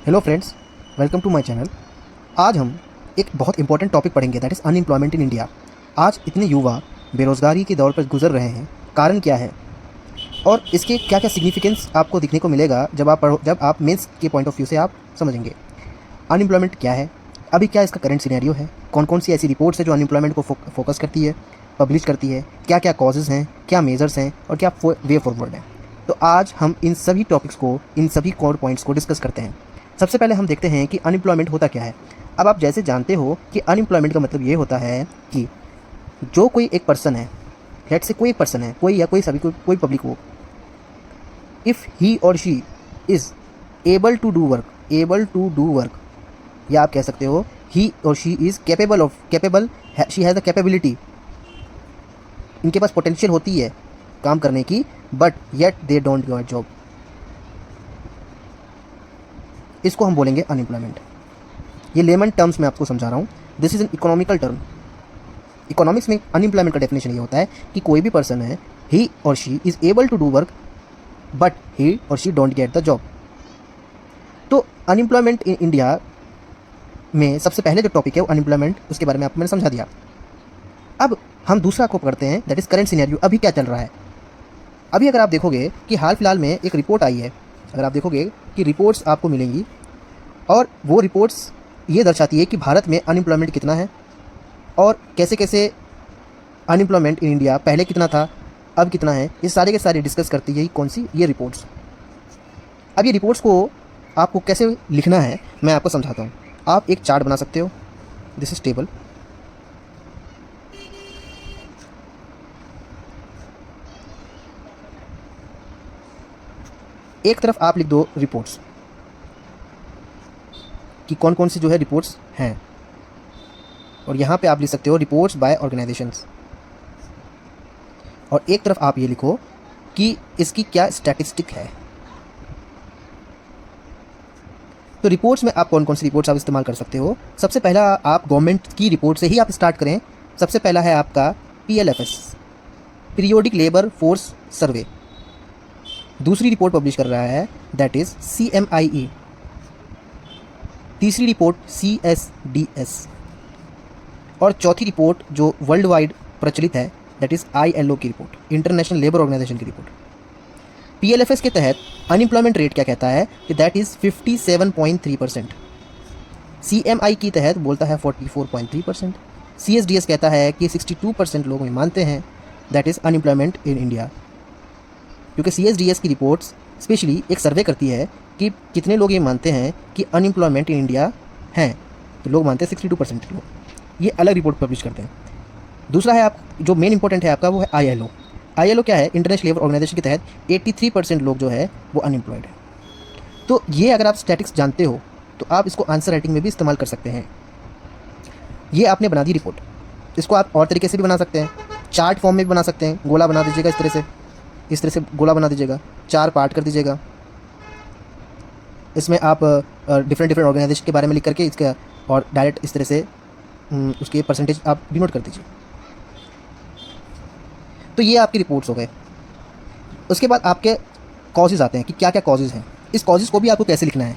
Hello friends, welcome to my channel. आज हम एक बहुत इंपॉर्टेंट टॉपिक पढ़ेंगे, that is unemployment in India. आज इतने युवा बेरोज़गारी के दौर पर गुजर रहे हैं, कारण क्या है और इसके क्या क्या सिग्निफिकेंस आपको दिखने को मिलेगा जब आप मेंस के पॉइंट ऑफ व्यू से आप समझेंगे अनएम्प्लॉयमेंट क्या है, अभी क्या इसका करंट सिनेरियो है, कौन कौन सी ऐसी रिपोर्ट्स है जो अनएम्प्लॉयमेंट को फोकस करती है, पब्लिश करती है, क्या क्या कॉजेज़ हैं, क्या मेजर्स हैं और क्या वे फॉरवर्ड है। तो आज हम इन सभी टॉपिक्स को, इन सभी कोर पॉइंट्स को डिस्कस करते हैं। सबसे पहले हम देखते हैं कि अनएम्प्लॉयमेंट होता क्या है। अब आप जैसे जानते हो कि अनएम्प्लॉयमेंट का मतलब ये होता है कि जो कोई एक पर्सन है, लेट से कोई एक पर्सन है, कोई या कोई सभी कोई पब्लिक हो, इफ़ ही और she is able to do work, या आप कह सकते हो ही और she is capable, she has the capability, इनके पास पोटेंशियल होती है काम करने की, but yet they don't get job, इसको हम बोलेंगे अनएम्प्लॉयमेंट। ये लेमन टर्म्स में आपको समझा रहा हूँ। This is an economical term. Economics में अनएम्प्लॉयमेंट का डेफिनेशन ये होता है कि कोई भी पर्सन है, ही और she is able to do work but he और she don't get the job. तो अनएम्प्लॉयमेंट इन इंडिया में सबसे पहले जो टॉपिक है वो अनएम्प्लॉयमेंट, उसके बारे में आपको मैंने समझा दिया। अब हम दूसरा को पकड़ते हैं, दैट इज़ करंट सिनेरियो। अभी क्या चल रहा है। अभी अगर आप देखोगे कि हाल फिलहाल में एक रिपोर्ट आई है, अगर आप देखोगे कि रिपोर्ट्स आपको मिलेंगी और वो रिपोर्ट्स ये दर्शाती है कि भारत में अनएम्प्लॉयमेंट कितना है और कैसे कैसे अनएम्प्लॉयमेंट इन इंडिया पहले कितना था, अब कितना है। ये सारे के सारे डिस्कस करती है कौन सी, ये रिपोर्ट्स। अब ये रिपोर्ट्स को आपको कैसे लिखना है मैं आपको समझाता हूँ। आप एक चार्ट बना सकते हो, दिस इज टेबल। एक तरफ आप लिख दो रिपोर्ट्स कि कौन कौन सी जो है रिपोर्ट्स हैं, और यहाँ पे आप लिख सकते हो रिपोर्ट्स बाय ऑर्गेनाइजेशंस, और एक तरफ आप ये लिखो कि इसकी क्या स्टैटिस्टिक है। तो रिपोर्ट्स में आप कौन कौन सी रिपोर्ट्स आप इस्तेमाल कर सकते हो। सबसे पहला आप गवर्नमेंट की रिपोर्ट से ही आप स्टार्ट करें। सबसे पहला है आपका PLFS, periodic labour force survey. दूसरी रिपोर्ट पब्लिश कर रहा है दैट इज़ CMIE। तीसरी रिपोर्ट CSDS, और चौथी रिपोर्ट जो वर्ल्ड वाइड प्रचलित है दैट इज़ ILO की रिपोर्ट, इंटरनेशनल लेबर ऑर्गेनाइजेशन की रिपोर्ट। PLFS के तहत अनएम्प्लॉयमेंट रेट क्या कहता है कि दैट इज़ 57.3%। CMI की तहत बोलता है 44.3%। CSDS कहता है कि 62% लोग ये मानते हैं that is unemployment in India, क्योंकि CSDS की रिपोर्ट्स स्पेशली एक सर्वे करती है कि कितने लोग ये मानते हैं कि अनएम्प्लॉयमेंट इन इंडिया हैं। तो लोग मानते हैं 62% लोग, ये अलग रिपोर्ट पब्लिश करते हैं। दूसरा है आप जो मेन इंपॉर्टेंट है आपका, वो है ILO। ILO क्या है, इंटरनेशनल लेबर ऑर्गेनाइजेशन के तहत 83% लोग जो है वो अनएम्प्लॉयड है। तो ये अगर आप स्टैटिक्स जानते हो तो आप इसको आंसर राइटिंग में भी इस्तेमाल कर सकते हैं। ये आपने बना दी रिपोर्ट, इसको आप और तरीके से भी बना सकते हैं, चार्ट फॉर्म में भी बना सकते हैं। गोला बना दीजिएगा इस तरह से गोला बना दीजिएगा, 4 पार्ट कर दीजिएगा। इसमें आप डिफरेंट ऑर्गेनाइजेशन के बारे में लिख करके इसका, और डायरेक्ट इस तरह से उसके परसेंटेज आप भी नोट कर दीजिए। तो ये आपकी रिपोर्ट्स हो गए। उसके बाद आपके कॉजेज़ आते हैं कि क्या क्या कॉजेज़ हैं, इस कॉजेज़ को भी आपको कैसे लिखना है।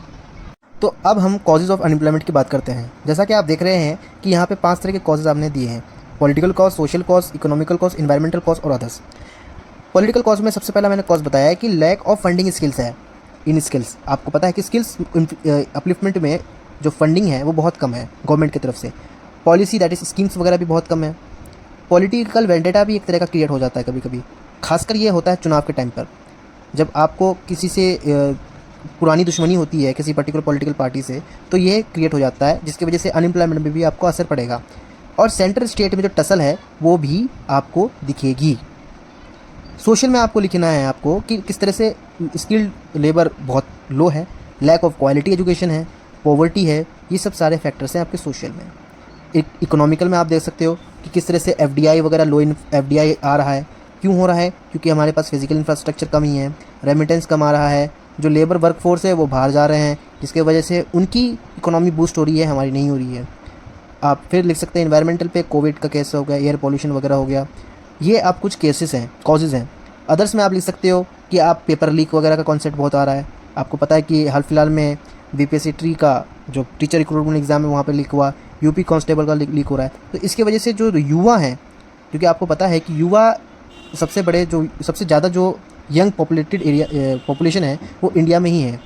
तो अब हम कॉजेज़ ऑफ अनएम्प्लॉयमेंट की बात करते हैं। जैसा कि आप देख रहे हैं कि यहाँ पे 5 तरह के कॉजेज़ आपने दिए हैं: political cause, social cause, economical cause, environmental cause और अदर्स। पॉलिटिकल कॉज में सबसे पहला मैंने कॉज बताया है कि लैक ऑफ फंडिंग स्किल्स है। इन स्किल्स आपको पता है कि स्किल्स अपलिफ्टमेंट में जो फंडिंग है वो बहुत कम है गवर्नमेंट की तरफ से। पॉलिसी दैट इज़ स्कीम्स वगैरह भी बहुत कम है। पॉलिटिकल वेंडेटा भी एक तरह का क्रिएट हो जाता है कभी कभी, खासकर ये होता है चुनाव के टाइम पर, जब आपको किसी से पुरानी दुश्मनी होती है किसी पर्टिकुलर पॉलिटिकल पार्टी से, तो ये क्रिएट हो जाता है, जिसकी वजह से अनएम्प्लॉयमेंट में भी आपको असर पड़ेगा। और सेंट्रल स्टेट में जो टसल है वो भी आपको दिखेगी। सोशल में आपको लिखना है आपको कि किस तरह से स्किल्ड लेबर बहुत लो है, लैक ऑफ क्वालिटी एजुकेशन है, पॉवर्टी है, ये सब सारे फैक्टर्स हैं आपके सोशल में। इकोनॉमिकल में आप देख सकते हो कि किस तरह से FDI वगैरह लो FDI आ रहा है। क्यों हो रहा है? क्योंकि हमारे पास फिजिकल इंफ्रास्ट्रक्चर कम ही है, रेमिटेंस कम आ रहा है, जो लेबर वर्कफोर्स है वो बाहर जा रहे हैं, जिसके वजह से उनकी इकोनॉमी बूस्ट हो रही है, हमारी नहीं हो रही है। आप फिर लिख सकते हैं इन्वायरमेंटल पे, कोविड का केस हो गया, एयर पॉल्यूशन वगैरह हो गया, ये आप कुछ केसेस हैं, कॉजेज़ हैं। अदर्स में आप लिख सकते हो कि आप पेपर लीक वगैरह का कॉन्सेप्ट बहुत आ रहा है। आपको पता है कि हाल फिलहाल में बीपीएससी ट्री का जो टीचर रिक्रूटमेंट एग्ज़ाम है वहाँ पे लीक हुआ, यूपी कांस्टेबल का लीक हो रहा है। तो इसकी वजह से जो युवा हैं, क्योंकि आपको पता है कि युवा सबसे ज़्यादा जो यंग पॉपुलेशन है वो इंडिया में ही है।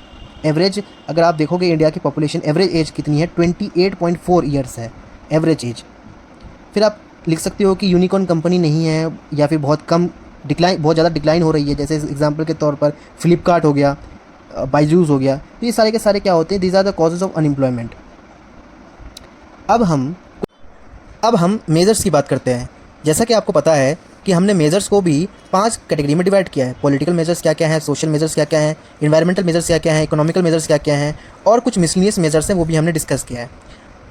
एवरेज अगर आप देखोगे इंडिया की पॉपुलेशन एवरेज एज कितनी है, 28.4 ईयर्स है एवरेज एज। फिर आप लिख सकते हो कि यूनिकॉर्न कंपनी नहीं है या फिर बहुत ज़्यादा डिक्लाइन हो रही है, जैसे एग्जांपल के तौर पर फ्लिपकार्ट हो गया, बायजूस हो गया। तो ये सारे के सारे क्या होते हैं, these are the causes of unemployment. अब हम मेजर्स की बात करते हैं। जैसा कि आपको पता है कि हमने मेजर्स को भी 5 कैटेगरी में डिवाइड किया है। पॉलिटिकल मेजर्स क्या क्या हैं, सोशल मेजर्स क्या क्या हैं, इन्वायरमेंटल मेजर्स क्या क्या हैं, इकोनॉमिकल मेजर्स क्या क्या हैं, और कुछ मिसलिनियस मेजर्स हैं वो भी हमने डिस्कस किया है।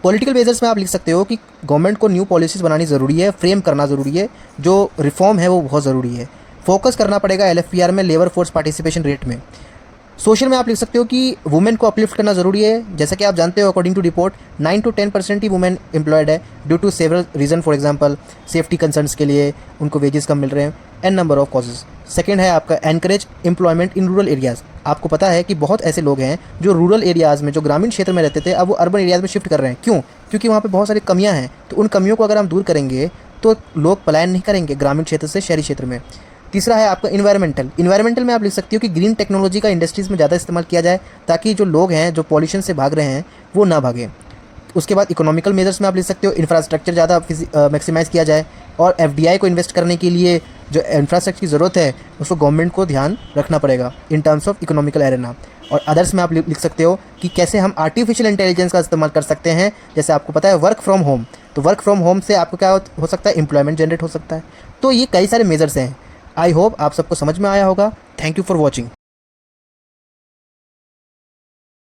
पॉलिटिकल मेजर्स में आप लिख सकते हो कि गवर्नमेंट को न्यू पॉलिसीज़ बनानी ज़रूरी है, फ्रेम करना ज़रूरी है, जो रिफॉर्म है वो बहुत ज़रूरी है। फोकस करना पड़ेगा एलएफपीआर में लेबर फोर्स पार्टिसिपेशन रेट में। सोशल में आप लिख सकते हो कि वुमेन को अपलिफ्ट करना ज़रूरी है। जैसा कि आप जानते हो अकॉर्डिंग टू रिपोर्ट 9 to 10% ही वुमेन एम्प्लॉयड है due to several reason, for example safety concerns के लिए उनको वेजेस कम मिल रहे हैं, n number of causes. Second है आपका encourage employment in rural areas. आपको पता है कि बहुत ऐसे लोग हैं जो रूरल एरियाज़ में, जो ग्रामीण क्षेत्र में रहते थे, अब वो अर्बन एरियाज़ में शिफ्ट कर रहे हैं। क्यों? क्योंकि वहाँ पर बहुत सारी कमियाँ हैं। तो उन कमियों को अगर हम दूर करेंगे तो लोग पलायन नहीं करेंगे ग्रामीण क्षेत्र से शहरी क्षेत्र में। तीसरा है आपका इन्वायरमेंटल में आप लिख सकती हो कि ग्रीन टेक्नोलॉजी का इंडस्ट्रीज़ में ज़्यादा इस्तेमाल किया जाए ताकि जो लोग हैं जो पॉल्यूशन से भाग रहे हैं वो ना भागें। उसके बाद इकोनॉमिकल मेजर्स में आप लिख सकते हो इंफ्रास्ट्रक्चर ज़्यादा मैक्सिमाइज़ किया जाए, और एफडीआई को इन्वेस्ट करने के लिए जो इंफ्रास्ट्रक्चर की ज़रूरत है उसको गवर्नमेंट को ध्यान रखना पड़ेगा in terms of economical arena. और अदर्स में आप लिख सकते हो कि कैसे हम आर्टिफिशियल इंटेलिजेंस का इस्तेमाल कर सकते हैं। जैसे आपको पता है वर्क फ्रॉम होम, तो वर्क फ्रॉम होम से आपको क्या हो सकता है, एम्प्लॉयमेंट जनरेट हो सकता है। तो ये कई सारे मेजर्स हैं। आई होप आप सबको समझ में आया होगा। Thank you for watching.